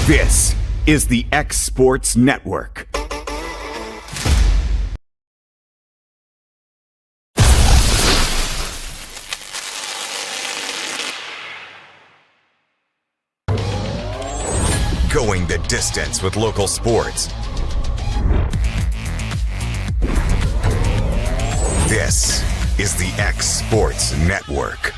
This is the X Sports Network. Going the distance with local sports. This is the X Sports Network.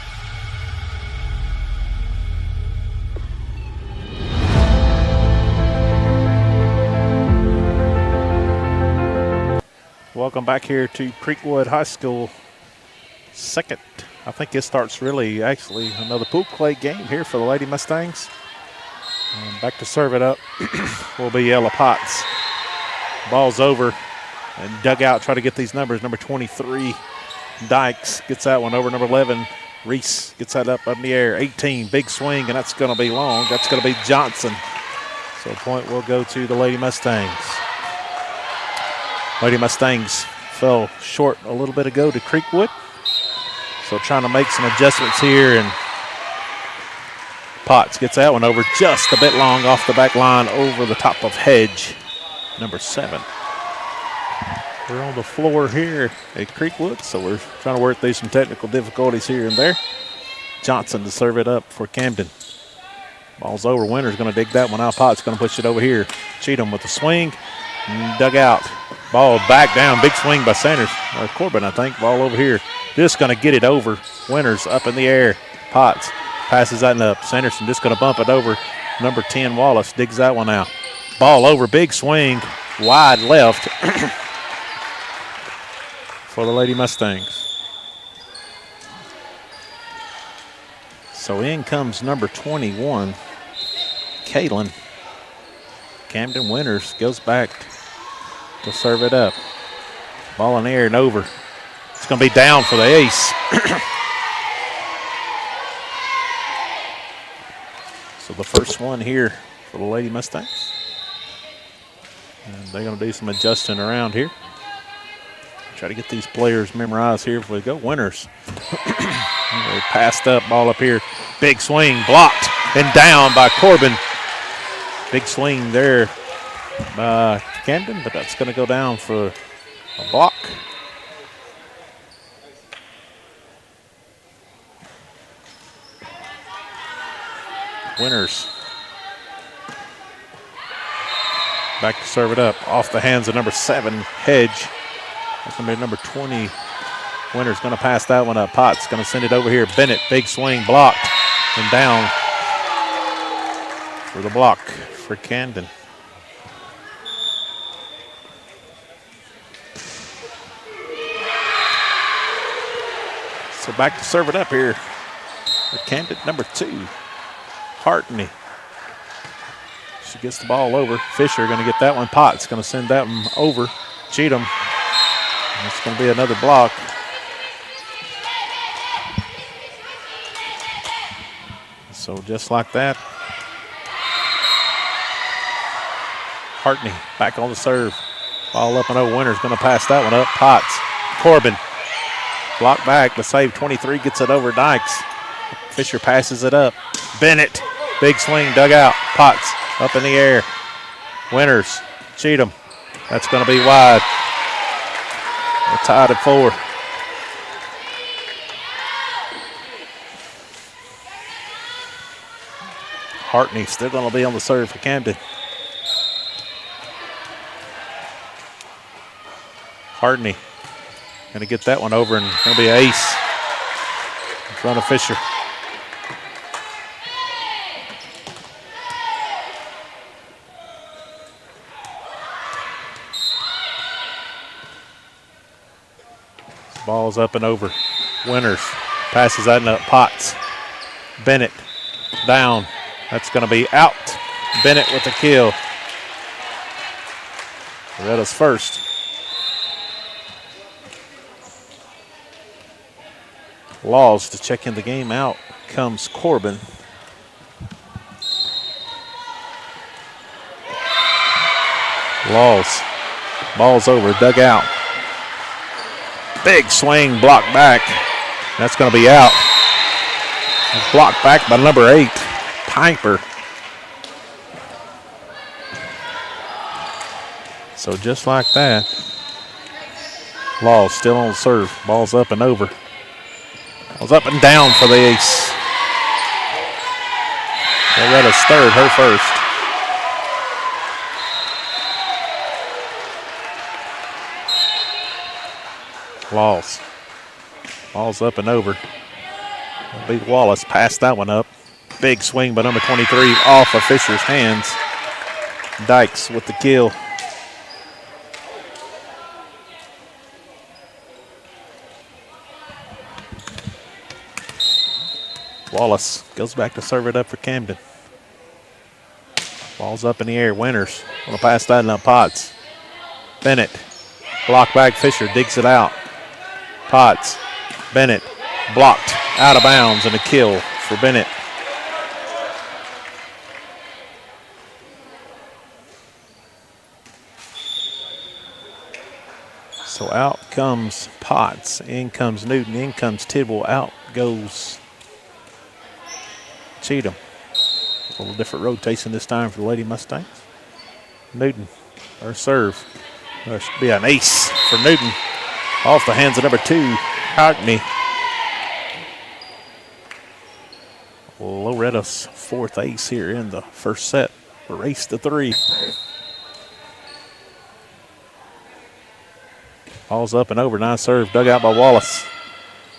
Welcome back here to Creekwood High School. Second, I think it starts really actually another pool play game here for the Lady Mustangs. Back to serve it up will be Ella Potts. Ball's over and dug out. Try to get these numbers. Number 23, Dykes gets that one over. Number 11, Reese gets that up in the air. 18, big swing, and that's going to be long. That's going to be Johnson. So point will go to the Lady Mustangs. Lady Mustangs fell short a little bit ago to Creekwood. So trying to make some adjustments here, and Potts gets that one over just a bit long off the back line over the top of Hedge, number 7. We're on the floor here at Creekwood, so we're trying to work through some technical difficulties here and there. Johnson to serve it up for Camden. Ball's over. Winter's going to dig that one out. Potts going to push it over here. Cheatham with the swing. Dug out. Ball back down. Big swing by Sanders. Or Corbin, I think. Ball over here. Just going to get it over. Winters up in the air. Potts passes that up. Sanderson just going to bump it over. Number 10, Wallace, digs that one out. Ball over. Big swing. Wide left for the Lady Mustangs. So in comes number 21, Kaylin. Camden Winters goes back to serve it up. Ball in the air and over. It's going to be down for the ace. So the first one here for the Lady Mustangs. And they're going to do some adjusting around here. Try to get these players memorized here if we go. Winters. They passed up, ball up here. Big swing, blocked and down by Corbin. Big swing there by Camden, but that's going to go down for a block. Winters back to serve it up off the hands of number 7, Hedge. That's going to be number 20. Winters going to pass that one up. Potts going to send it over here. Bennett, big swing, blocked and down for the block for Camden. So back to serve it up here for Camden, number 2, Hartney. She gets the ball over. Fisher going to get that one. Potts going to send that one over. Cheatham. It's going to be another block. So just like that, Hartney back on the serve. Ball up and over. Winters going to pass that one up. Potts. Corbin. Block back. The save 23 gets it over Dykes. Fisher passes it up. Bennett. Big swing. Dug out. Potts up in the air. Winters. Cheatham. That's going to be wide. We're tied at 4. Hartney still going to be on the serve for Camden. Hartney going to get that one over, and going to be an ace in front of Fisher. Ball's up and over. Winters passes that up. Potts. Bennett down. That's going to be out. Bennett with the kill. Loretta's first. Laws to check in the game. Out comes Corbin. Laws. Ball's over. Dug out. Big swing, blocked back. That's going to be out. Blocked back by number 8, Piper. So just like that, Laws still on the serve. Ball's up and over. Ball's up and down for the ace. Loretta's third, her first. Laws. Ball's up and over. Beat Wallace, passed that one up. Big swing by number 23 off of Fisher's hands. Dykes with the kill. Wallace goes back to serve it up for Camden. Ball's up in the air. Winters gonna pass that in up. Potts. Bennett. Block back. Fisher digs it out. Potts. Bennett. Blocked out of bounds and a kill for Bennett. So out comes Potts. In comes Newton. In comes Tidwell. Out goes Cheatham. A little different rotation this time for the Lady Mustangs. Newton, her serve. There should be an ace for Newton. Off the hands of number 2, Hockney. Loretta's fourth ace here in the first set. Race to 3. Ball's up and over. Nice serve. Dug out by Wallace.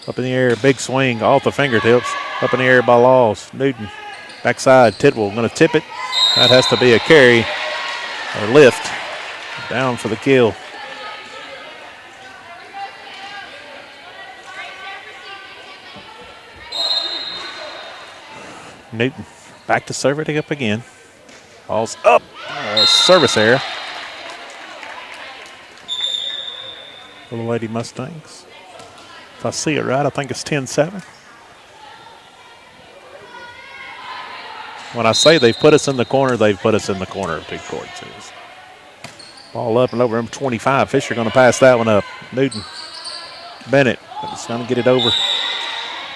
Up in the air. Big swing off the fingertips. Up in the air by Laws. Newton. Backside. Tidwell going to tip it. That has to be a carry or lift. Down for the kill. Newton back to serve it up again. Ball's up. Service error. For the Lady Mustangs. If I see it right, I think it's 10-7. When I say they've put us in the corner, they've put us in the corner of 2 courts. Ball up and over number 25. Fisher going to pass that one up. Newton. Bennett. It's going to get it over.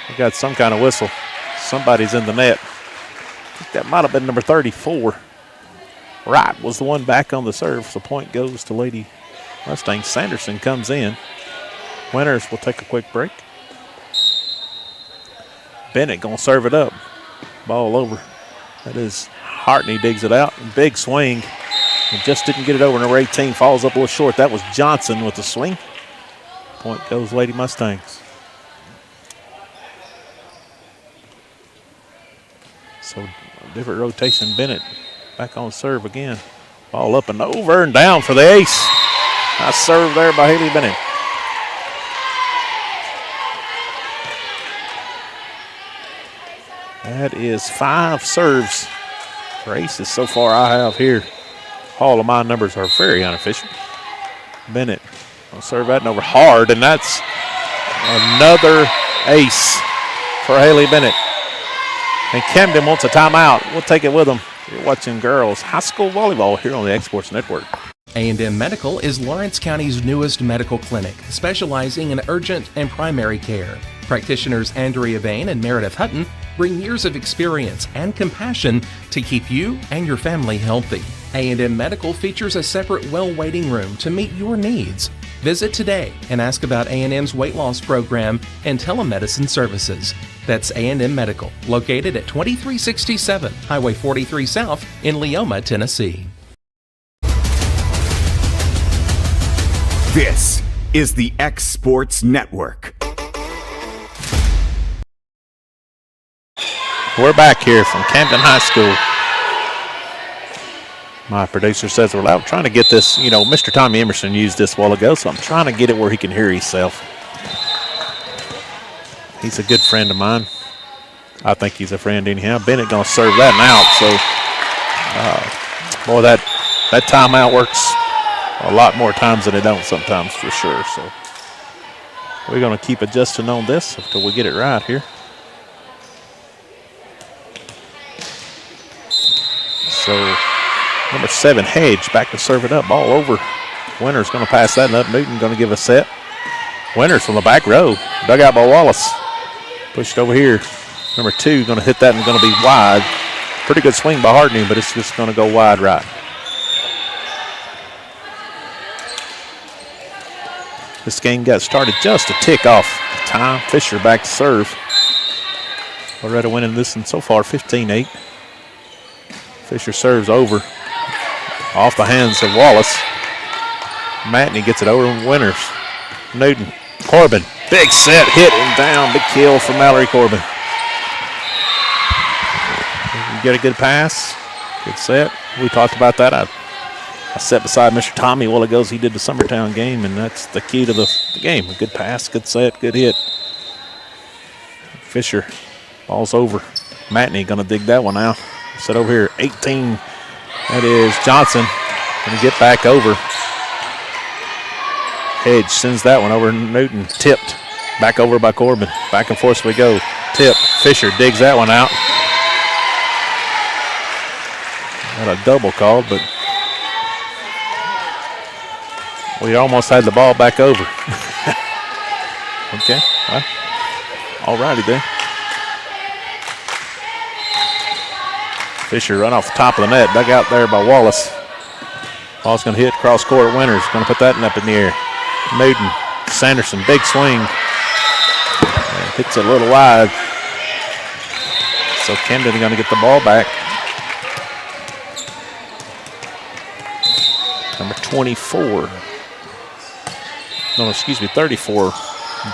We got some kind of whistle. Somebody's in the net. I think that might have been number 34. Wright was the one back on the serve. So point goes to Lady Mustangs. Sanderson comes in. Winters will take a quick break. Bennett going to serve it up. Ball over. That is Hartney digs it out. Big swing. And just didn't get it over. Number 18 falls up a little short. That was Johnson with the swing. Point goes Lady Mustangs. So different rotation. Bennett back on serve again. Ball up and over and down for the ace. Nice serve there by Haley Bennett. That is 5 serves for aces so far I have here. All of my numbers are very unofficial. Bennett will serve that and over hard, and that's another ace for Haley Bennett. And Camden wants a timeout. We'll take it with them. You're watching girls high school volleyball here on the Exports Network. A&M Medical is Lawrence County's newest medical clinic, specializing in urgent and primary care. Practitioners Andrea Bain and Meredith Hutton bring years of experience and compassion to keep you and your family healthy. A&M Medical features a separate well waiting room to meet your needs. Visit today and ask about A&M's weight loss program and telemedicine services. That's A&M Medical, located at 2367 Highway 43 South in Leoma, Tennessee. This is the X Sports Network. We're back here from Camden High School. My producer says we're loud. Trying to get this, Mr. Tommy Emerson used this a while ago, so I'm trying to get it where he can hear himself. He's a good friend of mine. I think he's a friend anyhow. Bennett going to serve that out. So, boy, that timeout works a lot more times than it don't sometimes, for sure. So we're going to keep adjusting on this until we get it right here. So number 7, Hedge, back to serve it up. Ball over. Winters going to pass that up. Newton going to give a set. Winters from the back row. Dug out by Wallace. Pushed over here. Number 2 going to hit that and going to be wide. Pretty good swing by Hardney, but it's just going to go wide right. This game got started just a tick off time. Fisher back to serve. Loretto winning this one so far 15-8. Fisher serves over. Off the hands of Wallace. Matney gets it over and Winters. Newton. Corbin. Big set, hit and down. Big kill for Mallory Corbin. You get a good pass. Good set. We talked about that. I sat beside Mr. Tommy a while ago as he did the Summertown game, and that's the key to the game. A good pass, good set, good hit. Fisher, ball's over. Matney going to dig that one out. Set over here, 18. That is Johnson. Going to get back over. Hedge sends that one over. Newton tipped. Back over by Corbin. Back and forth we go. Tip. Fisher digs that one out. Not a double called, but we almost had the ball back over. Okay, well, all righty then. Fisher run off the top of the net, dug out there by Wallace. Ball's going to hit cross court. Winters going to put that up in the air. Newton, Sanderson, big swing. Hits it a little wide. So Camden going to get the ball back. Number 24. No, excuse me, 34.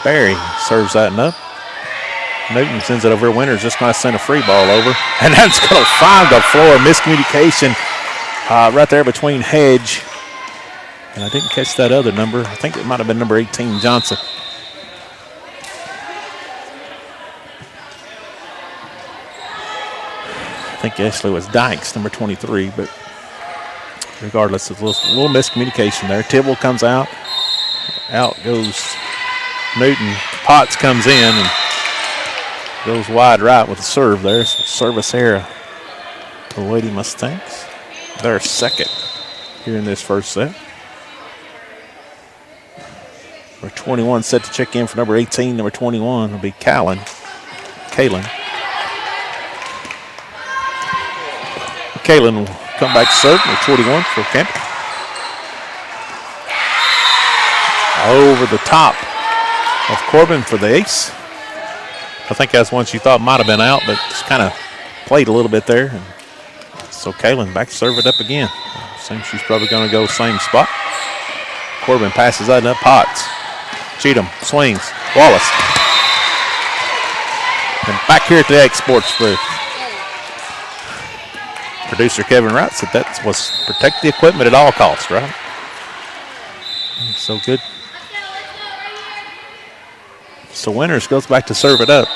Barry serves that one up. Newton sends it over. Winters just going to send a free ball over. And that's going to find the floor. Miscommunication right there between Hedge. And I didn't catch that other number. I think it might have been number 18, Johnson. I think actually it was Dykes, number 23, but regardless, it's a little miscommunication there. Tibble comes out. Out goes Newton. Potts comes in and goes wide right with a serve there. So service here for the Lady Mustangs. They're second here in this first set. Number 21 set to check in for number 18. Number 21 will be Kalen. Kalen will come back to serve. Number 21 for Camden. Over the top of Corbin for the ace. I think that's one she thought might have been out, but just kind of played a little bit there. And so Kalen back to serve it up again. Seems she's probably going to go same spot. Corbin passes that up. Potts. Cheatham swings. Wallace. And back here at the Exports for producer Kevin Wright said that was protect the equipment at all costs, right? So good. So Winters goes back to serve it up.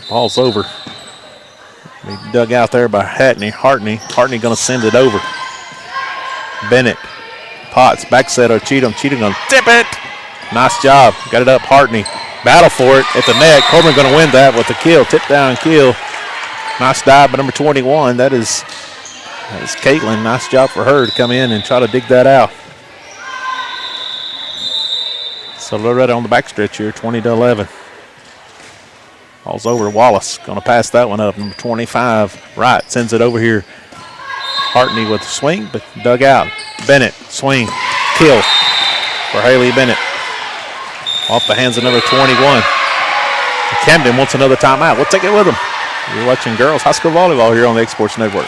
Ball's over. They dug out there by Hartney. Hartney going to send it over. Bennett. Potts, back set of Cheatham. Cheatham going to tip it. Nice job. Got it up. Hartney. Battle for it at the net. Corbin going to win that with the kill. Tip down kill. Nice dive by number 21. That is Caitlin. Nice job for her to come in and try to dig that out. So Loretto on the backstretch here, 20-11. Ball's over. Wallace going to pass that one up. Number 25, Wright sends it over here. Hartney with the swing, but dug out. Bennett, swing, kill for Haley Bennett. Off the hands of number 21. Camden wants another timeout. We'll take it with them. You're watching Girls High School Volleyball here on the Exports Network.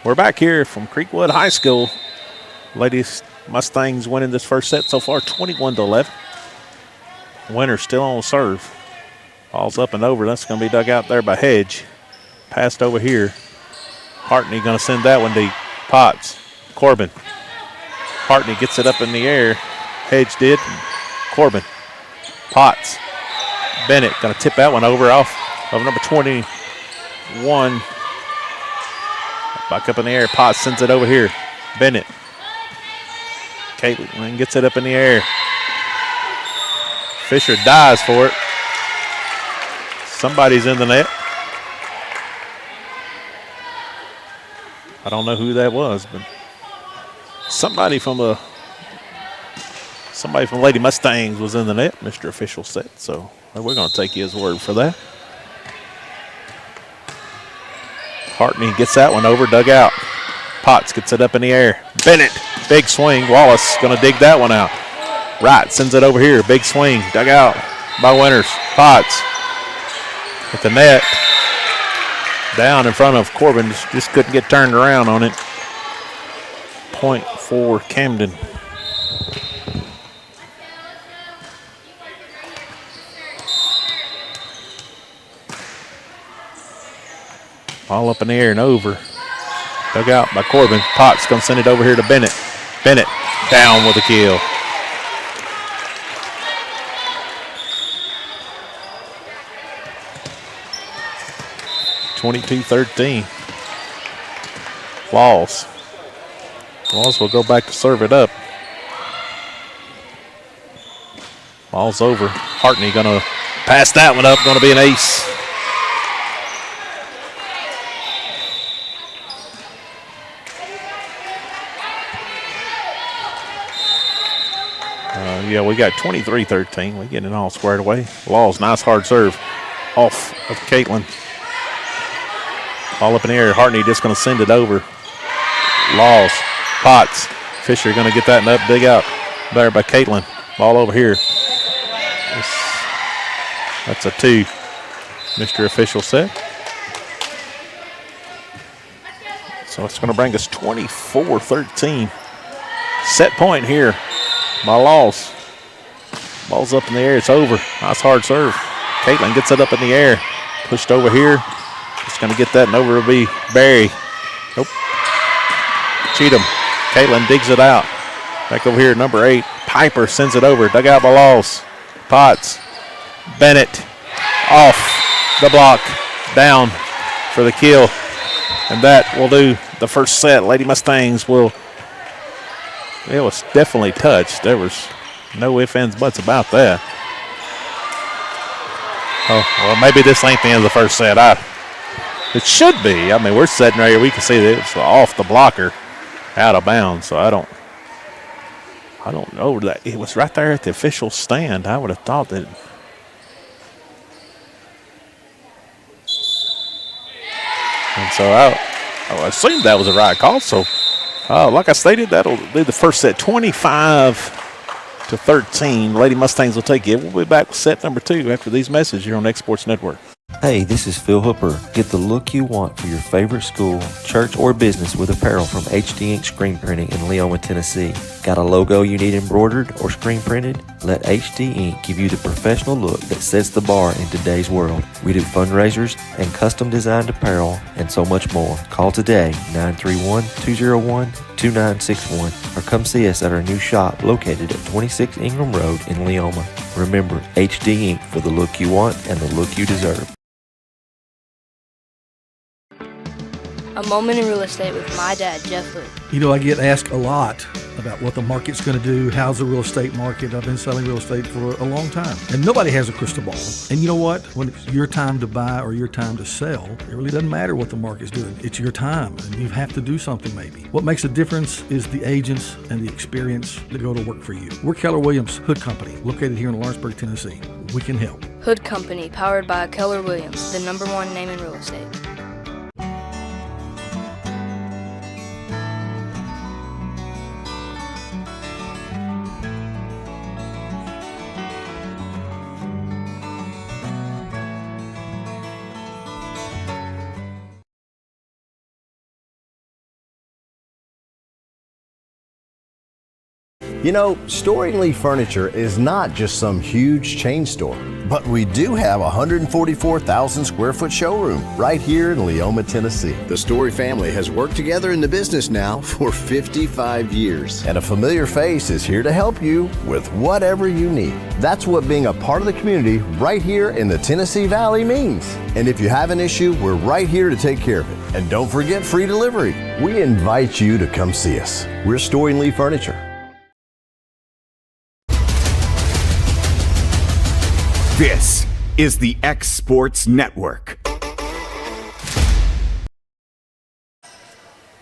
We're back here from Creekwood High School. Ladies Mustangs winning this first set so far, 21-11. Winner still on serve. Ball's up and over. That's going to be dug out there by Hedge. Passed over here. Hartney going to send that one deep. Potts. Corbin. Hartney gets it up in the air. Hedge did. Corbin. Potts. Bennett going to tip that one over off of number 21. Back up in the air. Potts sends it over here. Bennett. Caitlin gets it up in the air. Fisher dives for it. Somebody's in the net. I don't know who that was, but somebody from Lady Mustangs was in the net, Mr. Official said. So we're going to take his word for that. Hartney gets that one over, dug out. Potts gets it up in the air. Bennett, big swing. Wallace going to dig that one out. Wright sends it over here. Big swing, dug out by Winters. Potts at the net. Down in front of Corbin. Just couldn't get turned around on it. Point for Camden. All up in the air and over. Dug out by Corbin. Potts going to send it over here to Bennett. Bennett down with a kill. (22-13). Laws will go back to serve it up. Ball's over. Hartney going to pass that one up. Going to be an ace. Yeah, we got 23-13. We get it all squared away. Laws, nice hard serve off of Caitlin. All up in the air. Hartney just going to send it over. Laws, Potts, Fisher going to get that and up, dig out there by Caitlin. Ball over here. That's a 2, Mr. Official said. So it's going to bring us 24-13. Set point here by Laws. Ball's up in the air. It's over. Nice hard serve. Caitlin gets it up in the air. Pushed over here. Just going to get that and over to be Barry. Nope. Cheatham. Caitlin digs it out. Back over here, number 8. Piper sends it over. Dug out by Laws. Potts. Bennett. Off the block. Down for the kill. And that will do the first set. Lady Mustangs will. It was definitely touched. There was no ifs, ands, buts about that. Oh, well, maybe this ain't the end of the first set. It should be. I mean, we're sitting right here. We can see that it's off the blocker, out of bounds. So I don't know that it was right there at the official stand. I would have thought that. And so I assumed that was a right call. So, like I stated, that'll be the first set, 25-13. Lady Mustangs will take it. We'll be back with set number 2 after these messages here on X Sports Network. Hey, this is Phil Hooper. Get the look you want for your favorite school, church, or business with apparel from HD Ink Screen Printing in Leoma, Tennessee. Got a logo you need embroidered or screen printed? Let HD Ink give you the professional look that sets the bar in today's world. We do fundraisers and custom designed apparel and so much more. Call today, 931-201-2961, or come see us at our new shop located at 26 Ingram Road in Leoma. Remember, HD Ink for the look you want and the look you deserve. A moment in real estate with my dad, Jeff Hood. You know, I get asked a lot about what the market's going to do. How's the real estate market? I've been selling real estate for a long time, and nobody has a crystal ball. And you know what? When it's your time to buy or your time to sell, it really doesn't matter what the market's doing. It's your time, and you have to do something maybe. What makes a difference is the agents and the experience that go to work for you. We're Keller Williams Hood Company, located here in Lawrenceburg, Tennessee. We can help. Hood Company, powered by Keller Williams, the #1 name in real estate. You know, Storing Lee Furniture is not just some huge chain store, but we do have a 144,000 square foot showroom right here in Leoma, Tennessee. The Story family has worked together in the business now for 55 years. And a familiar face is here to help you with whatever you need. That's what being a part of the community right here in the Tennessee Valley means. And if you have an issue, we're right here to take care of it. And don't forget free delivery. We invite you to come see us. We're Storing Lee Furniture. This is the X Sports Network.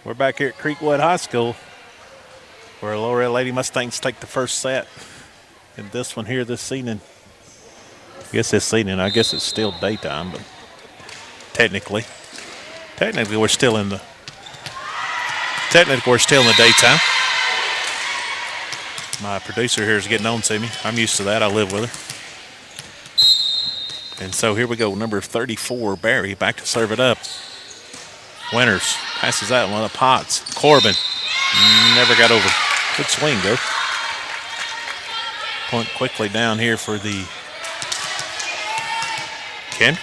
We're back here at Creekwood High School, where Loretto Lady Mustangs take the first set in this one here this evening. I guess it's still daytime, but technically we're still in the daytime. My producer here is getting on to me. I'm used to that. I live with her. And so here we go, number 34, Barry, back to serve it up. Winters passes that one up. Potts. Corbin never got over. Good swing, though. Point quickly down here for the Ken.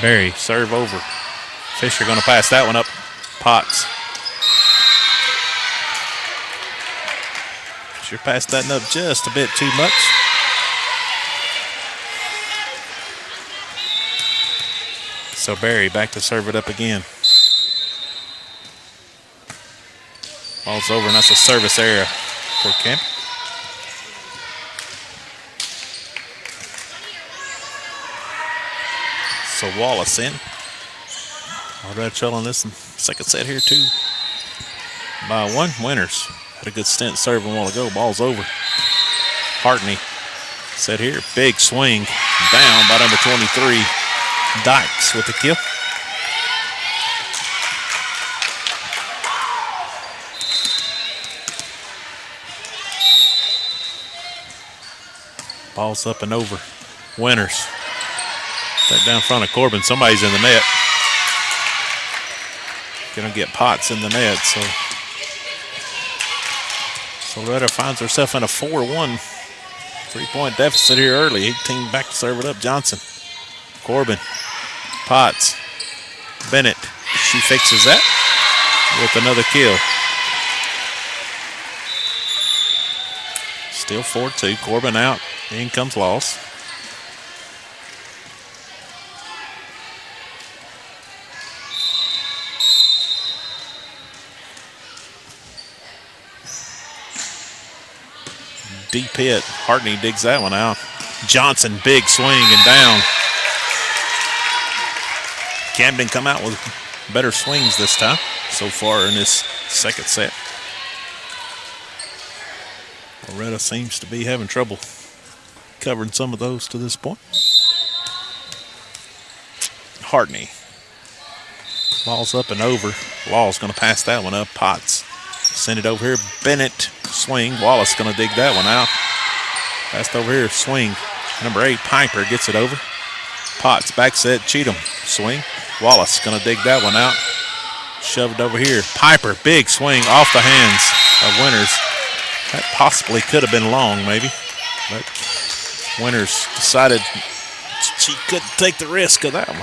Barry, serve over. Fisher going to pass that one up. Potts. Fisher passed that one up just a bit too much. So Barry back to serve it up again. Ball's over, and that's a service error for Kemp. So Wallace in. Loretto on this second set here too. By one, Winters had a good stint serving a while ago. Ball's over. Hartney set here. Big swing down by number 23. Dykes with the kill. Ball's up and over. Winters. That down front of Corbin. Somebody's in the net. Gonna get Potts in the net, so Loretto finds herself in a 4-1 3-point deficit here early. 18 back to serve it up. Johnson. Corbin. Potts. Bennett. She fixes that with another kill. Still 4-2. Corbin out. In comes Loss. Deep hit. Hartney digs that one out. Johnson, big swing and down. Camden come out with better swings this time so far in this second set. Loretto seems to be having trouble covering some of those to this point. Hartney. Ball's up and over. Law's going to pass that one up. Potts. Send it over here. Bennett. Swing. Wallace going to dig that one out. Passed over here. Swing. Number 8, Piper gets it over. Potts. Back set. Cheatham. Swing. Wallace going to dig that one out. Shoved over here. Piper. Big swing off the hands of Winters. That possibly could have been long, maybe. But Winters decided she couldn't take the risk of that one.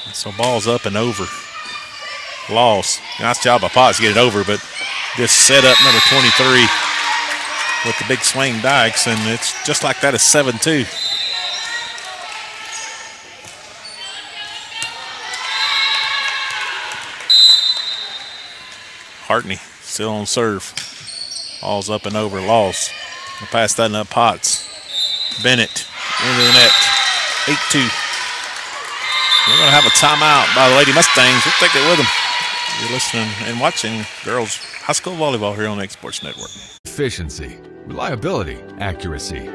And so ball's up and over. Loss. Nice job by Potts to get it over, but just set up number 23 with the big swing Dykes, and it's just like that, it's 7-2. Hartney still on serve. Ball's up and over. Laws. Pass that up. Potts. Bennett into the net. 8-2. We're going to have a timeout by the Lady Mustangs. We'll take it with them. You're listening and watching girls high school volleyball here on the X Sports Network. Efficiency, reliability, accuracy.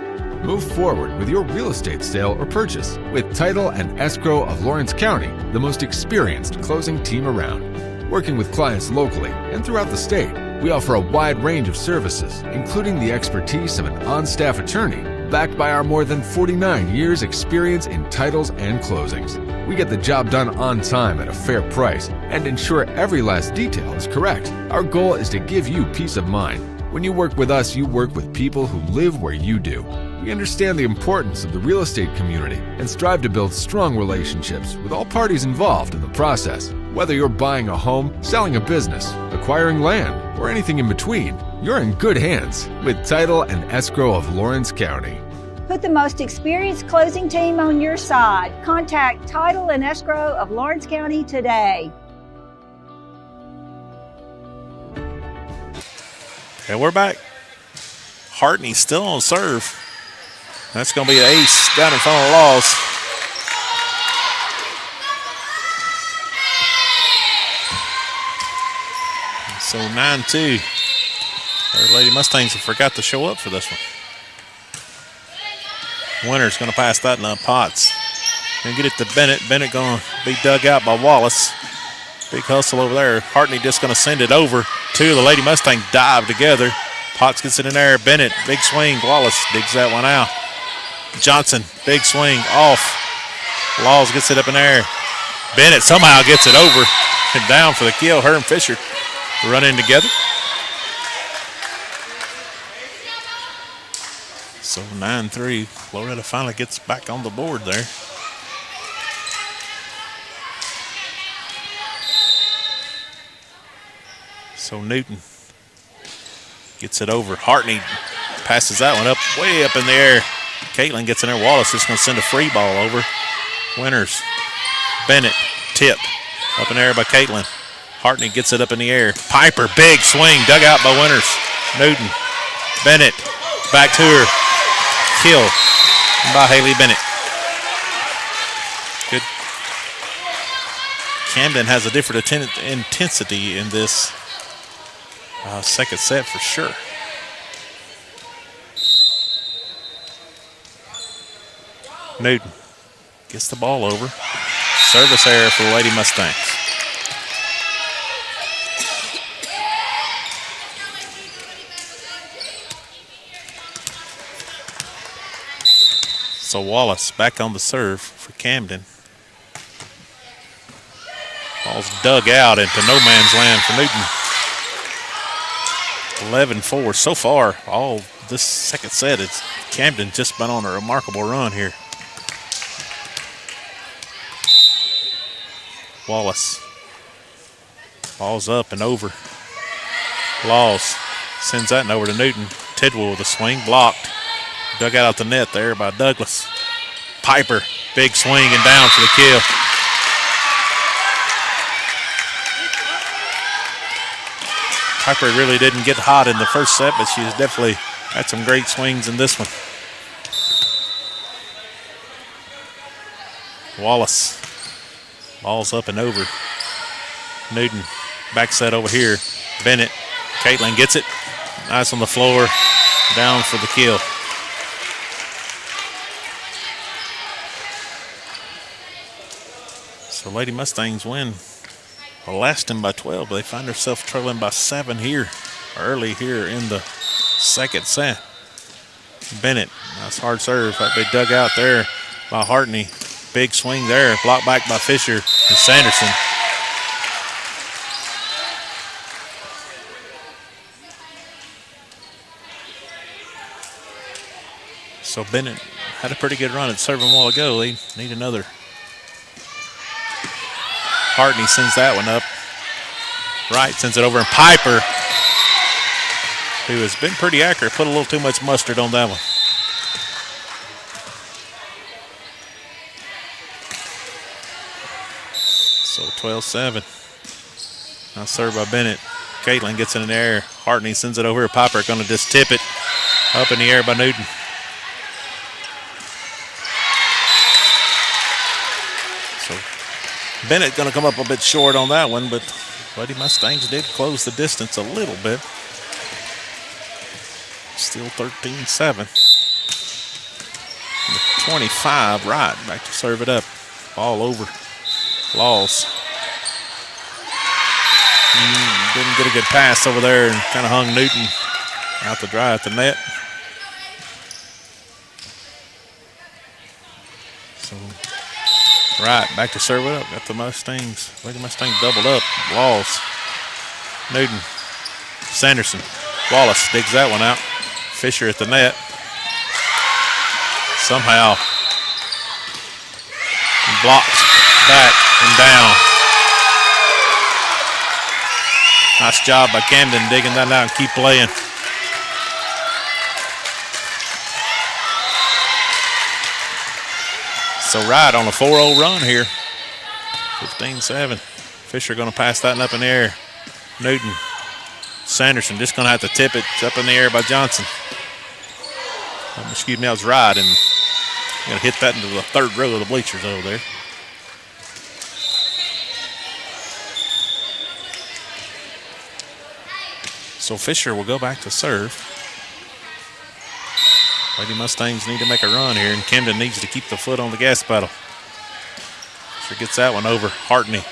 Move forward with your real estate sale or purchase with Title and Escrow of Lawrence County, the most experienced closing team around. Working with clients locally and throughout the state, we offer a wide range of services, including the expertise of an on-staff attorney, backed by our more than 49 years experience in titles and closings. We get the job done on time at a fair price and ensure every last detail is correct. Our goal is to give you peace of mind. When you work with us, you work with people who live where you do. We understand the importance of the real estate community and strive to build strong relationships with all parties involved in the process. Whether you're buying a home, selling a business, acquiring land, or anything in between, you're in good hands with Title and Escrow of Lawrence County. Put the most experienced closing team on your side. Contact Title and Escrow of Lawrence County today. And we're back. Hartney still on serve. That's going to be an ace down in front of Laws. So 9-2. Our Lady Mustangs have forgot to show up for this one. Winter's going to pass that now. Potts going to get it to Bennett. Bennett going to be dug out by Wallace. Big hustle over there. Hartney just going to send it over to the Lady Mustang. Dive together. Potts gets it in there. Bennett, big swing. Wallace digs that one out. Johnson, big swing off. Laws gets it up in there. Bennett somehow gets it over and down for the kill. Her and Fisher running together. So 9-3. Loretto finally gets back on the board there. So Newton gets it over. Hartney passes that one up, way up in the air. Caitlin gets in there. Wallace is going to send a free ball over. Winters. Bennett, tip. Up in the air by Caitlin. Hartney gets it up in the air. Piper, big swing, dug out by Winters. Newton. Bennett, back to her. Kill by Haley Bennett. Good. Camden has a different intensity in this second set for sure. Newton gets the ball over. Service error for the Lady Mustangs. So Wallace back on the serve for Camden. Ball's dug out into no man's land for Newton. 11-4 so far. All this second set, it's Camden just been on a remarkable run here. Wallace. Ball's up and over. Laws sends that over to Newton. Tidwell with a swing, blocked. Dug out the net there by Douglas. Piper, big swing and down for the kill. Piper really didn't get hot in the first set, but she's definitely had some great swings in this one. Wallace. Ball's up and over. Newton, back set over here. Bennett, Caitlin gets it. Nice on the floor. Down for the kill. So Lady Mustangs win. Well, last them by 12, but they find themselves trailing by 7 here, early here in the second set. Bennett, nice hard serve. They dug out there by Hartney. Big swing there, blocked back by Fisher and Sanderson. So Bennett had a pretty good run at serving a while ago. They need another. Hartney sends that one up. Wright sends it over, and Piper, who has been pretty accurate, put a little too much mustard on that one. So 12-7. Now served by Bennett. Caitlin gets it in the air. Hartney sends it over. Piper going to just tip it up in the air by Newton. So Bennett going to come up a bit short on that one, but Lady Mustangs did close the distance a little bit. Still 13-7. 25, right, back to serve it up. Ball over. Laws. Didn't get a good pass over there and kind of hung Newton out to dry at the net. So Right, back to serve it up. Got the Mustangs. Lady Mustang doubled up. Walls. Newton. Sanderson. Wallace digs that one out. Fisher at the net. Somehow blocked back and down. Nice job by Camden digging that out and keep playing. So right on a 4-0 run here. 15-7. Fisher going to pass that up in the air. Newton. Sanderson just going to have to tip it. It's up in the air by Johnson. Excuse me, that was right, and going to hit that into the third row of the bleachers over there. So Fisher will go back to serve. Lady Mustangs need to make a run here, and Camden needs to keep the foot on the gas pedal. Fisher gets that one over. Hartney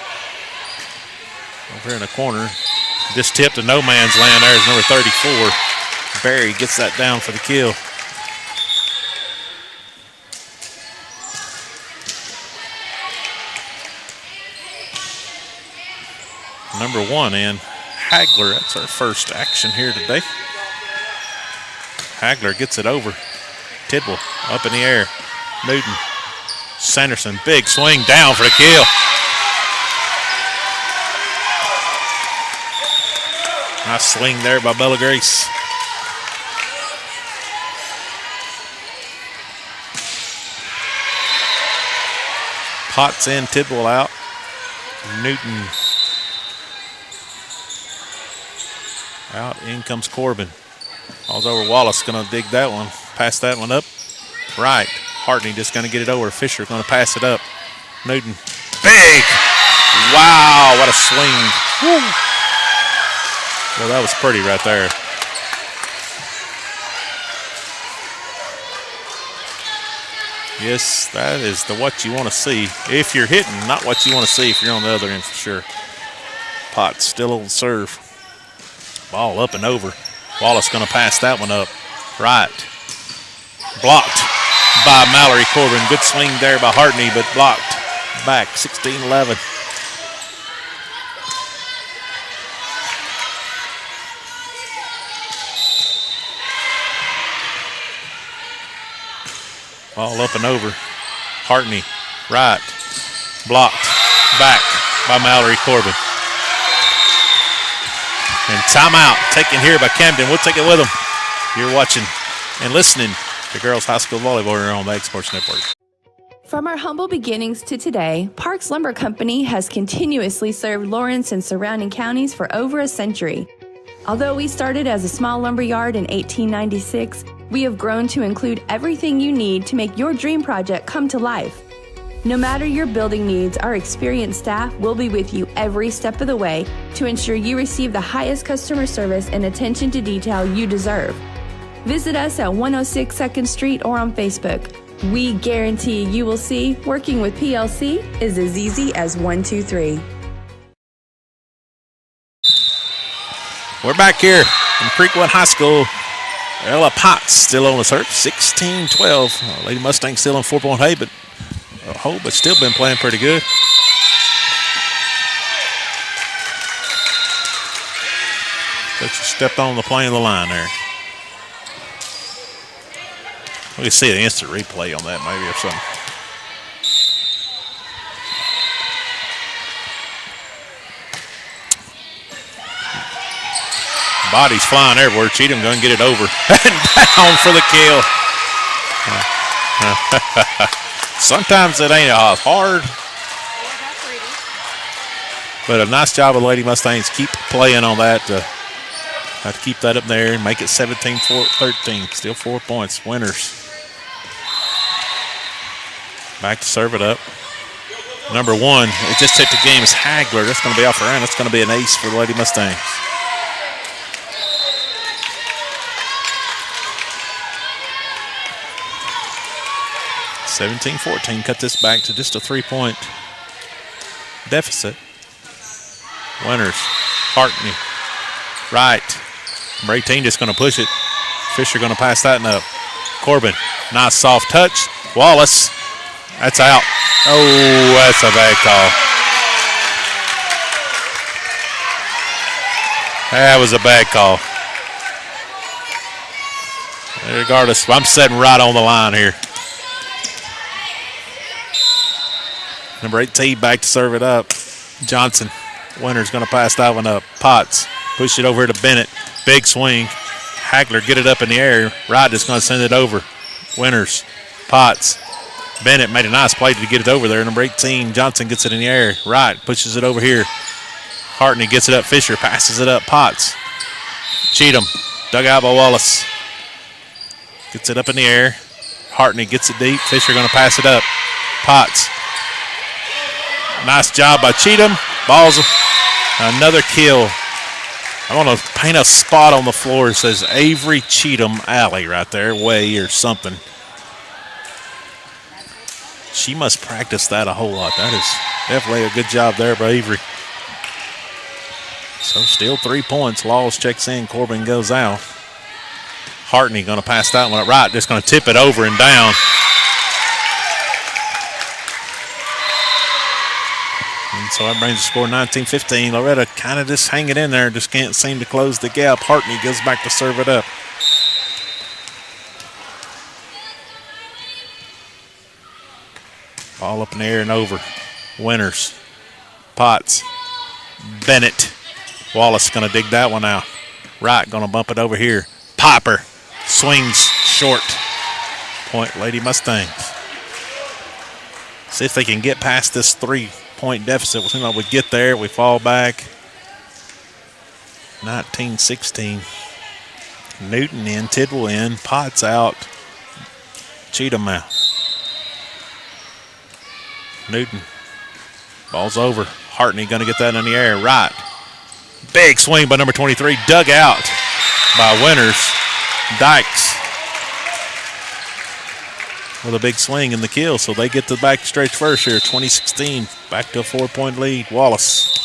over here in the corner. Just tipped to no man's land there is number 34. Barry gets that down for the kill. Number 1 in Hagler. That's our first action here today. Hagler gets it over. Tidwell up in the air. Newton. Sanderson, big swing down for the kill. Nice swing there by Bella Grace. Potts in, Tidwell out. Newton out, in comes Corbin. All's over. Wallace gonna dig that one, pass that one up. Right, Hartney just gonna get it over. Fisher gonna pass it up. Newton, big! Wow, what a swing. Woo. Well, that was pretty right there. Yes, that is the what you want to see. If you're hitting, not what you want to see if you're on the other end for sure. Potts still on serve. Ball up and over. Wallace going to pass that one up. Right. Blocked by Mallory Corbin. Good swing there by Hartney, but blocked back. 16-11. Ball up and over. Hartney, right. Blocked back by Mallory Corbin. And timeout taken here by Camden. We'll take it with them. You're watching and listening to Girls High School Volleyball here on the Ag Sports Network. From our humble beginnings to today, Parks Lumber Company has continuously served Lawrence and surrounding counties for over a century. Although we started as a small lumber yard in 1896, we have grown to include everything you need to make your dream project come to life. No matter your building needs, our experienced staff will be with you every step of the way to ensure you receive the highest customer service and attention to detail you deserve. Visit us at 106 2nd Street or on Facebook. We guarantee you will see working with PLC is as easy as 1, 2, 3. We're back here in Creekwood High School. Ella Potts still on the serve, 16-12. Lady Mustang still on 4-point hay, but still been playing pretty good. But she stepped on the plane of the line there. We can see an instant replay on that maybe or something. Bodies flying everywhere. Cheatham going to get it over. And down for the kill. Sometimes it ain't hard. But a nice job of Lady Mustangs. Keep playing on that. Have to keep that up there and make it 17-13. Still 4 points. Winners. Back to serve it up. Number 1, it just hit the game, is Hagler. That's going to be off her end. That's going to be an ace for the Lady Mustangs. (17-14) cut this back to just a 3-point deficit. Winners, Hartney, right. Number 18 just going to push it. Fisher going to pass that one up. Corbin, nice soft touch. Wallace That's out. Oh, that's a bad call. That was a bad call. Regardless, I'm sitting right on the line here. Number 18 back to serve it up. Johnson. Winter's going to pass that one up. Potts. Push it over to Bennett. Big swing. Hagler get it up in the air. Wright is going to send it over. Winters. Potts. Bennett made a nice play to get it over there. Number 18, Johnson gets it in the air. Wright pushes it over here. Hartney gets it up. Fisher passes it up. Potts. Cheatham. Dug out by Wallace. Gets it up in the air. Hartney gets it deep. Fisher going to pass it up. Potts. Nice job by Cheatham. Ball's another kill. I want to paint a spot on the floor. It says Avery Cheatham Alley right there, way or something. She must practice that a whole lot. That is definitely a good job there by Avery. So still 3 points. Laws checks in. Corbin goes out. Hartney going to pass that one up right. Just going to tip it over and down. And so that brings the score 19-15. Loretto kind of just hanging in there. Just can't seem to close the gap. Hartney goes back to serve it up. Ball up in the air and over. Winters. Potts. Bennett. Wallace going to dig that one out. Wright going to bump it over here. Piper swings short. Point Lady Mustangs. See if they can get past this 3-point deficit. We seem like we get there. We fall back. 19-16. Newton in. Tidwell in. Potts out. Cheatham out. Newton. Ball's over. Hartney going to get that in the air. Right. Big swing by number 23. Dug out by Winters. Dykes with a big swing in the kill. So they get the back stretch first here. 2016. Back to a 4-point lead. Wallace.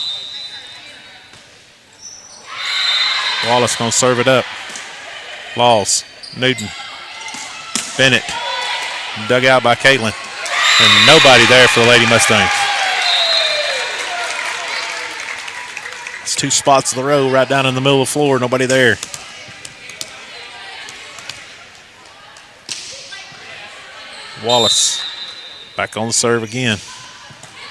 Wallace going to serve it up. Laws. Newton. Bennett. Dug out by Caitlin. And nobody there for the Lady Mustangs. It's 2 spots in the row right down in the middle of the floor. Nobody there. Wallace back on the serve again.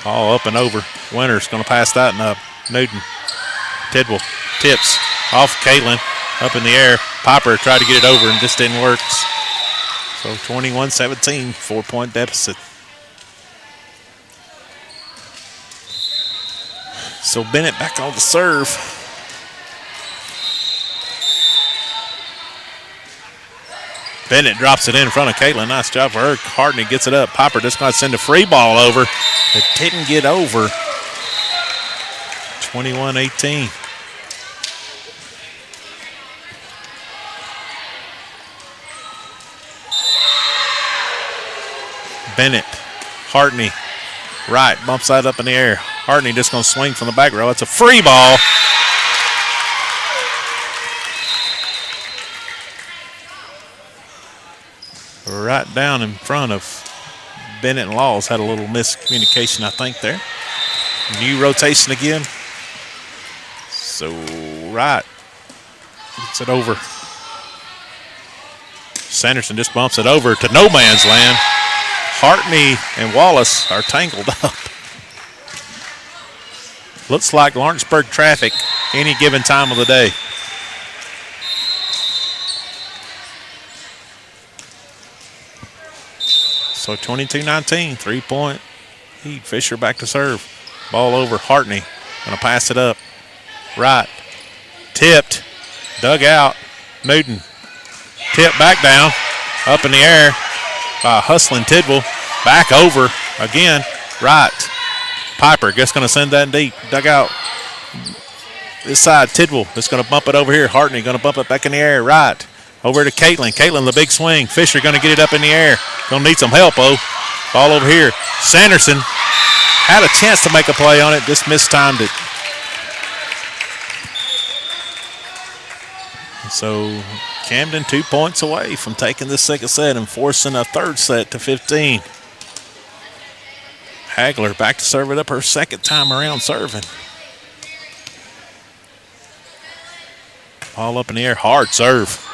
All up and over. Winters going to pass that one up. Newton. Tidwell. Tips. Off Caitlin. Up in the air. Piper tried to get it over and just didn't work. So 21-17. 4-point deficit. So Bennett back on the serve. Bennett drops it in front of Caitlin. Nice job for her. Hartney gets it up. Piper just going to send a free ball over. It didn't get over. 21-18. Bennett. Hartney. Right. Bumps that up in the air. Hartney just going to swing from the back row. It's a free ball. Right down in front of Bennett and Laws. Had a little miscommunication, I think, there. New rotation again. So, Wright gets it over. Sanderson just bumps it over to no man's land. Hartney and Wallace are tangled up. Looks like Lawrenceburg traffic any given time of the day. So 22-19, 3-point lead. Fisher back to serve. Ball over. Hartney going to pass it up. Right. Tipped. Dug out. Newton. Tipped back down. Up in the air by hustling Tidwell. Back over again. Right. Piper just going to send that deep. Dug out. This side, Tidwell just going to bump it over here. Hartney going to bump it back in the air. Right. Over to Caitlin. Caitlin, the big swing. Fisher going to get it up in the air. Going to need some help, oh. Ball over here. Sanderson had a chance to make a play on it. Just mistimed it. So Camden 2 points away from taking this second set and forcing a third set to 15. Hagler back to serve it up her second time around serving. Ball up in the air, hard serve.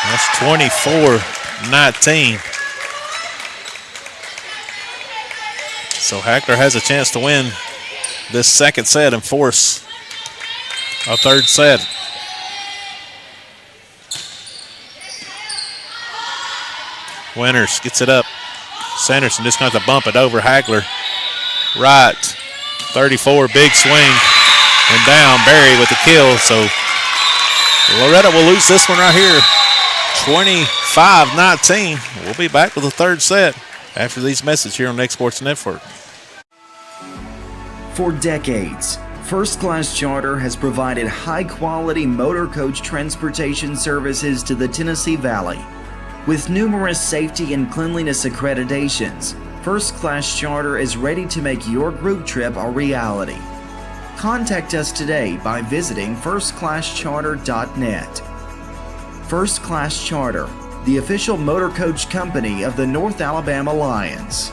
That's 24-19. So Hagler has a chance to win this second set and force a third set. Winters gets it up. Sanderson just going to bump it over Hagler. Right, 34, big swing. And down, Barry with the kill. So Loretto will lose this one right here, 25-19. We'll be back with the third set after these messages here on the X Sports Network. For decades, First Class Charter has provided high-quality motor coach transportation services to the Tennessee Valley. With numerous safety and cleanliness accreditations, First Class Charter is ready to make your group trip a reality. Contact us today by visiting firstclasscharter.net. First Class Charter, the official motor coach company of the North Alabama Lions.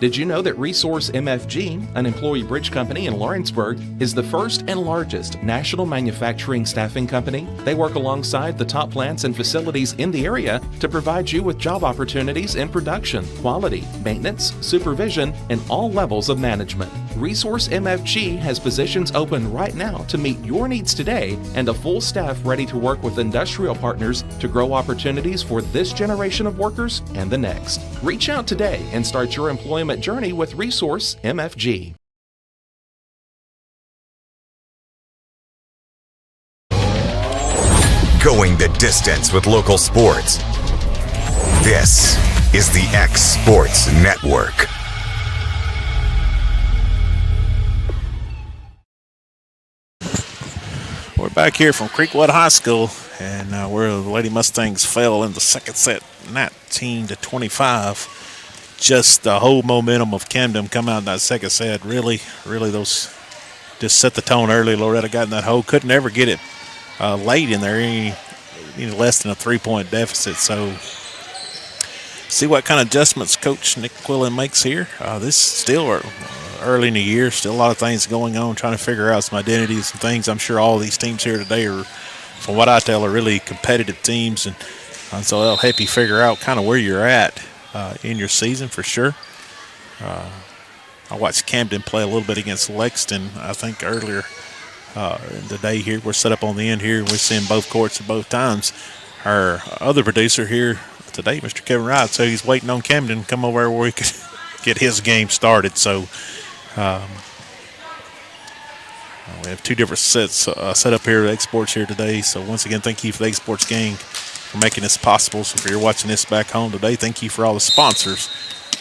Did you know that Resource MFG, an employee bridge company in Lawrenceburg, is the first and largest national manufacturing staffing company? They work alongside the top plants and facilities in the area to provide you with job opportunities in production, quality, maintenance, supervision, and all levels of management. Resource MFG has positions open right now to meet your needs today and a full staff ready to work with industrial partners to grow opportunities for this generation of workers and the next. Reach out today and start your employment journey with Resource MFG. Going the distance with local sports. This is the X Sports Network. We're back here from Creekwood High School, and where the Lady Mustangs fell in the second set, 19-25. Just the whole momentum of Camden come out in that second set. Really those just set the tone early. Loretto got in that hole. Couldn't ever get it late in there, any less than a 3-point deficit. So see what kind of adjustments Coach Nick Quillen makes here. This is still early in the year. Still a lot of things going on, trying to figure out some identities and things. I'm sure all these teams here today are, from what I tell, are really competitive teams. And so they'll help you figure out kind of where you're at in your season for sure. I watched Camden play a little bit against Lexington, I think, earlier in the day here. We're set up on the end here. We're seeing both courts at both times. Our other producer here today, Mr. Kevin Wright, so he's waiting on Camden to come over where he could get his game started. So we have two different sets set up here at X Sports here today. So once again, thank you for the X Sports gang for making this possible. So if you're watching this back home today, thank you for all the sponsors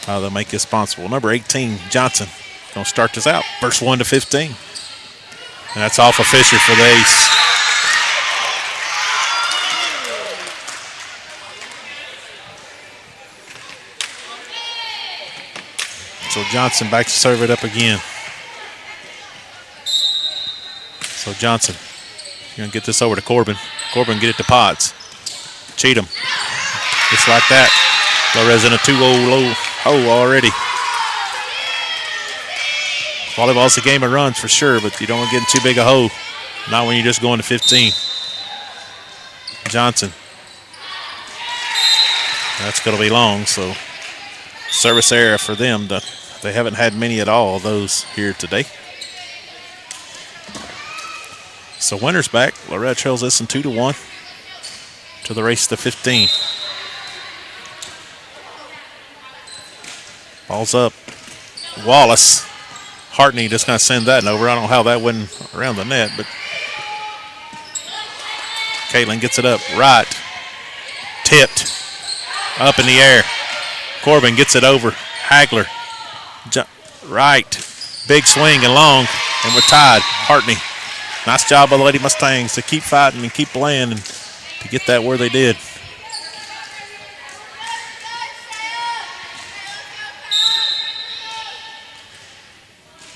that make this possible. Number 18, Johnson, going to start this out. First 1 to 15. And that's off of Fisher for the ace. So Johnson back to serve it up again. So Johnson, you're going to get this over to Corbin. Corbin, get it to Potts. Cheatham, just like that. Flores in a 2-0 low hole already. Volleyball's a game of runs for sure, but you don't want to get in too big a hole. Not when you're just going to 15. Johnson. That's going to be long, so service error for them. They haven't had many at all of those here today. So Winters back. Loretto trails this in 2-1 to the race to 15. Ball's up. Wallace. Hartney just going to send that over. I don't know how that went around the net, but Caitlin gets it up. Right. Tipped. Up in the air. Corbin gets it over. Hagler. Right. Big swing and long, and we're tied. Hartney. Nice job by the Lady Mustangs to keep fighting and keep playing and to get that where they did.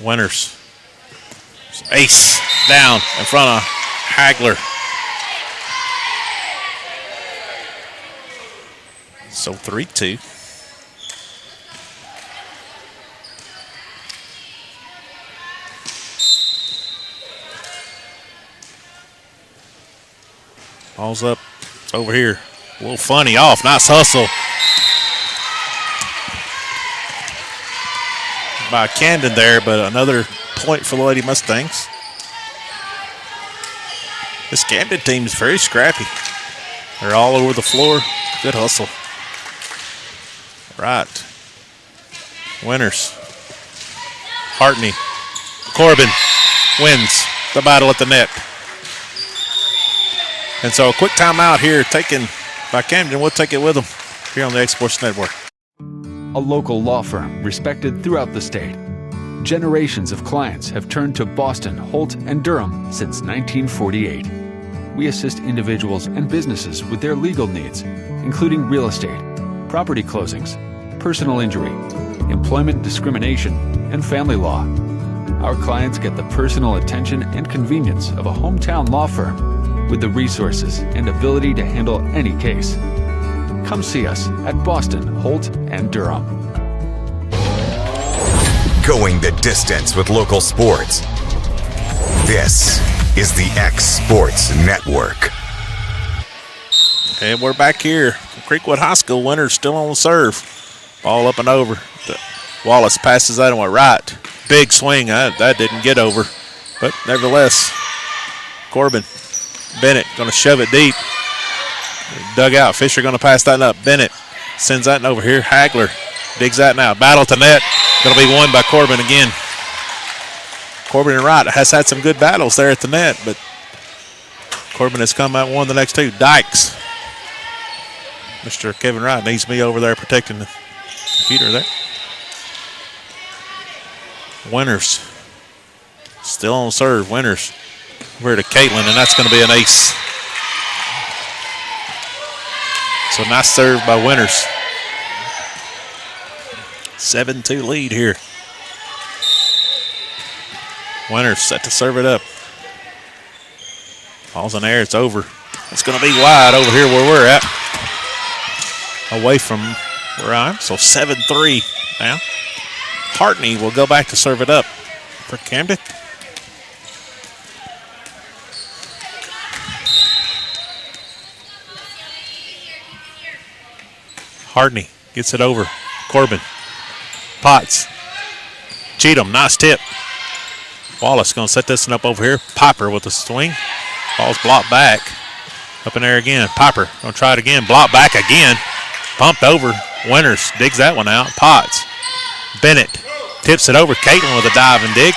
Winters. Ace down in front of Hagler. So 3-2. Ball's up. It's over here. A little funny off. Nice hustle by Camden there, but another point for the Lady Mustangs. This Camden team is very scrappy. They're all over the floor. Good hustle. Right. Winners. Hartney. Corbin wins the battle at the net. And so a quick timeout here taken by Camden. We'll take it with them here on the X Sports Network. A local law firm respected throughout the state. Generations of clients have turned to Boston, Holt, and Durham since 1948. We assist individuals and businesses with their legal needs, including real estate, property closings, personal injury, employment discrimination, and family law. Our clients get the personal attention and convenience of a hometown law firm with the resources and ability to handle any case. Come see us at Boston, Holt, and Durham. Going the distance with local sports. This is the X Sports Network. And we're back here. Creekwood High School winners still on the serve. Ball up and over. Wallace passes that one right. Big swing. That didn't get over. But nevertheless, Corbin. Bennett going to shove it deep. Dug out. Fisher going to pass that up. Bennett sends that over here. Hagler digs that now. Battle to net. Going to be won by Corbin again. Corbin and Wright has had some good battles there at the net, but Corbin has come out and won the next two. Dykes. Mr. Kevin Wright needs me over there protecting the computer there. Winners. Still on serve. Winners. Over to Caitlin, and that's going to be an ace. So nice serve by Winners. 7-2 lead here. Winners set to serve it up. Ball's in the air, it's over. It's going to be wide over here where we're at. Away from where I am, so 7-3 now. Hartney will go back to serve it up for Camden. Hartney gets it over. Corbin. Potts. Cheatham, nice tip. Wallace going to set this one up over here. Piper with the swing. Ball's blocked back. Up in there again. Piper going to try it again. Blocked back again. Pumped over. Winters digs that one out. Potts. Bennett tips it over. Caitlin with a dive and dig.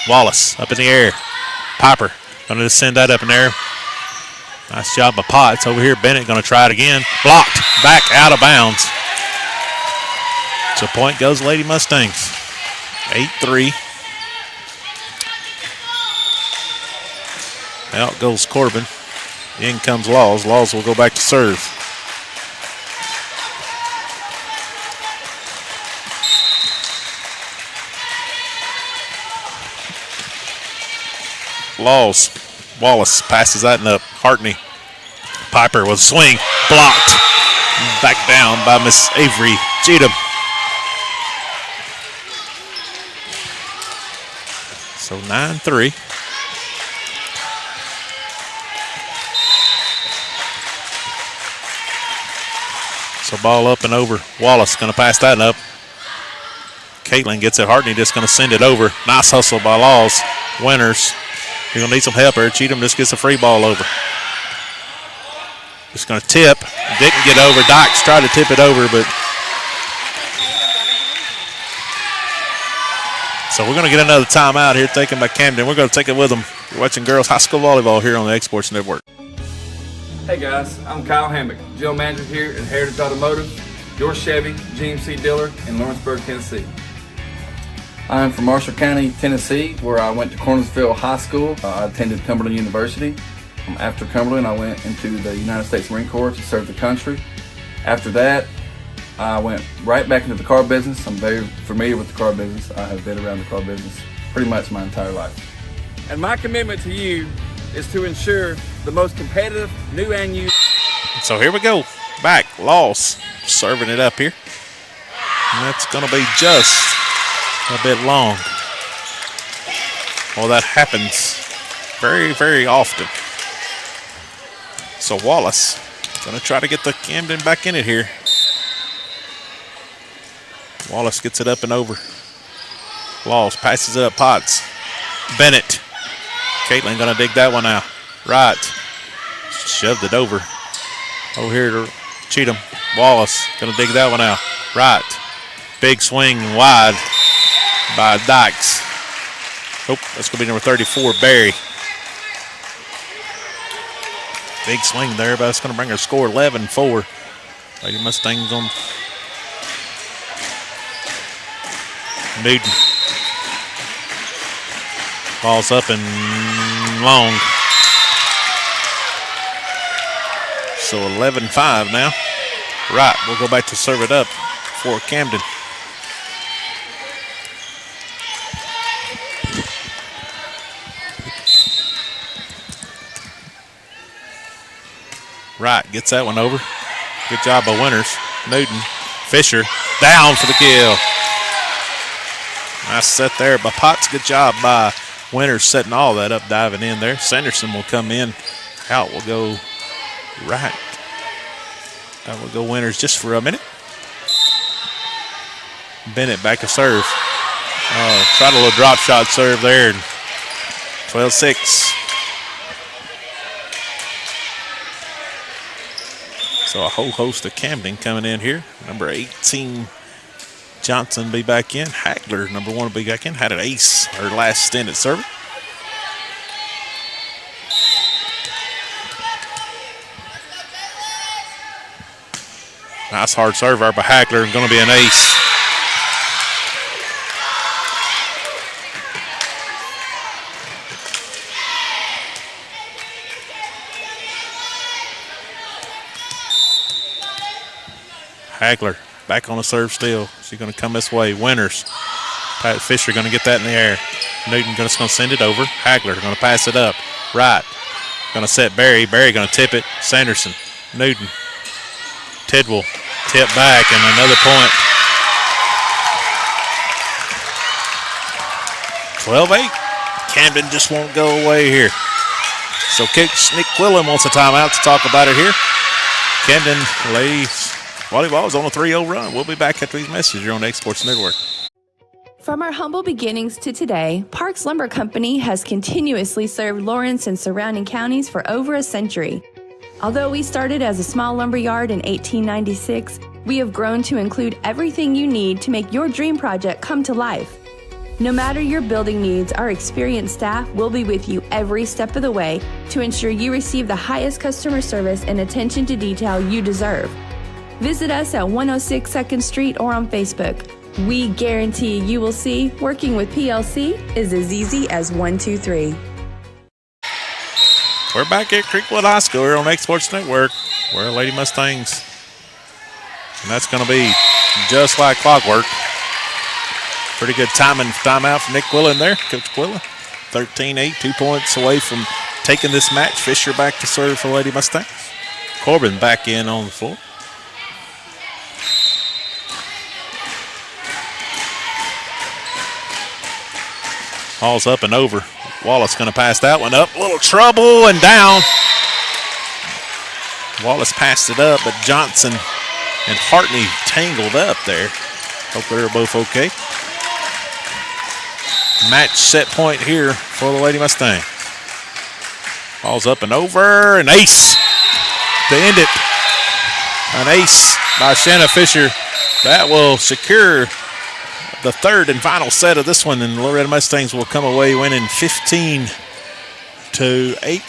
Wallace up in the air. Piper going to just send that up in there. Nice job by Potts over here. Bennett going to try it again. Blocked. Back out of bounds. So point goes Lady Mustangs. 8-3. Out goes Corbin. In comes Laws. Laws will go back to serve. Laws. Wallace passes that one up. Hartney. Piper with a swing. Blocked. Back down by Miss Avery Cheatham. So 9-3. So ball up and over. Wallace going to pass that up. Caitlin gets it. Hartney just going to send it over. Nice hustle by Laws. Winners. You're going to need some help here. Cheatham just gets a free ball over. Just going to tip. Didn't get over. Dykes tried to tip it over, but. So we're going to get another timeout here taken by Camden. We're going to take it with them. You're watching Girls High School Volleyball here on the X Sports Network. Hey guys, I'm Kyle Hammock, General Manager here at Heritage Automotive, your Chevy GMC dealer in Lawrenceburg, Tennessee. I'm from Marshall County, Tennessee, where I went to Cornersville High School. I attended Cumberland University. After Cumberland, I went into the United States Marine Corps to serve the country. After that, I went right back into the car business. I'm very familiar with the car business. I have been around the car business pretty much my entire life. And my commitment to you is to ensure the most competitive new and used. So here we go. Back, Loss, serving it up here. And that's going to be just a bit long. Well, that happens very, very often. So Wallace going to try to get the Camden back in it here. Wallace gets it up and over. Laws passes it up, Potts. Bennett. Caitlin going to dig that one out. Right. Shoved it over. Over here to Cheatham. Wallace going to dig that one out. Right. Big swing wide by Dykes. Oh, that's going to be number 34, Barry. Big swing there, but that's going to bring her score 11-4. Lady Mustangs on Newton. Ball's up and long. So 11-5 now. Right, we'll go back to serve it up for Camden. Right, gets that one over. Good job by Winters. Newton, Fisher, down for the kill. Nice set there by Potts. Good job by Winters setting all that up, diving in there. Sanderson will come in. Out will go Right. That will go Winters just for a minute. Bennett back to serve. Tried a little drop shot serve there. 12-6. So a whole host of Camden coming in here. Number 18, Johnson be back in. Hagler, number 1, will be back in. Had an ace her last stint at serving. Nice hard serve there by Hagler, and going to be an ace. Hagler back on the serve still. She's going to come this way. Winters. Pat Fisher going to get that in the air. Newton just going to send it over. Hagler going to pass it up. Right. Going to set Barry. Barry going to tip it. Sanderson. Newton. Tidwell. Tip back and another point. 12-8. Camden just won't go away here. So Coach Nick Quillen wants a timeout to talk about it here. Camden ladies volleyball is on a 3-0 run. We'll be back after these messages here on the X Sports Network. From our humble beginnings to today, Parks Lumber Company has continuously served Lawrence and surrounding counties for over a century. Although we started as a small lumber yard in 1896, we have grown to include everything you need to make your dream project come to life. No matter your building needs, our experienced staff will be with you every step of the way to ensure you receive the highest customer service and attention to detail you deserve. Visit us at 106 2nd Street or on Facebook. We guarantee you will see working with PLC is as easy as 1, 2, 3. We're back at Creekwood High School here on X Sports Network. We're Lady Mustangs. And that's going to be just like clockwork. Pretty good timeout from Nick Quillen there. Coach Quillen, 13-8, 2 points away from taking this match. Fisher back to serve for Lady Mustangs. Corbin back in on the floor. Ball's up and over. Wallace going to pass that one up. A little trouble and down. Wallace passed it up, but Johnson and Hartney tangled up there. Hope they're both okay. Match set point here for the Lady Mustang. Ball's up and over. An ace to end it. An ace by Shanna Fisher. That will secure the third and final set of this one, and the Loretto Mustangs will come away winning 15-8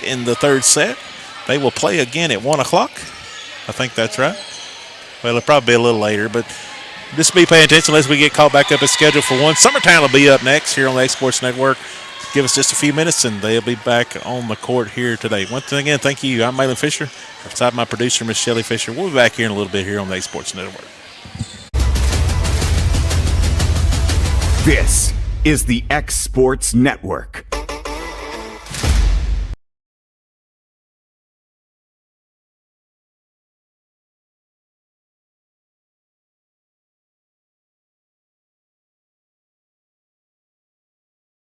in the third set. They will play again at 1 o'clock. I think that's right. Well, it'll probably be a little later, but just be paying attention as we get called back up as scheduled for 1. Summertown will be up next here on the X Sports Network. Give us just a few minutes, and they'll be back on the court here today. Once again, thank you. I'm Malin Fisher. Beside my producer, Miss Shelley Fisher. We'll be back here in a little bit here on the X Sports Network. This is the X Sports Network.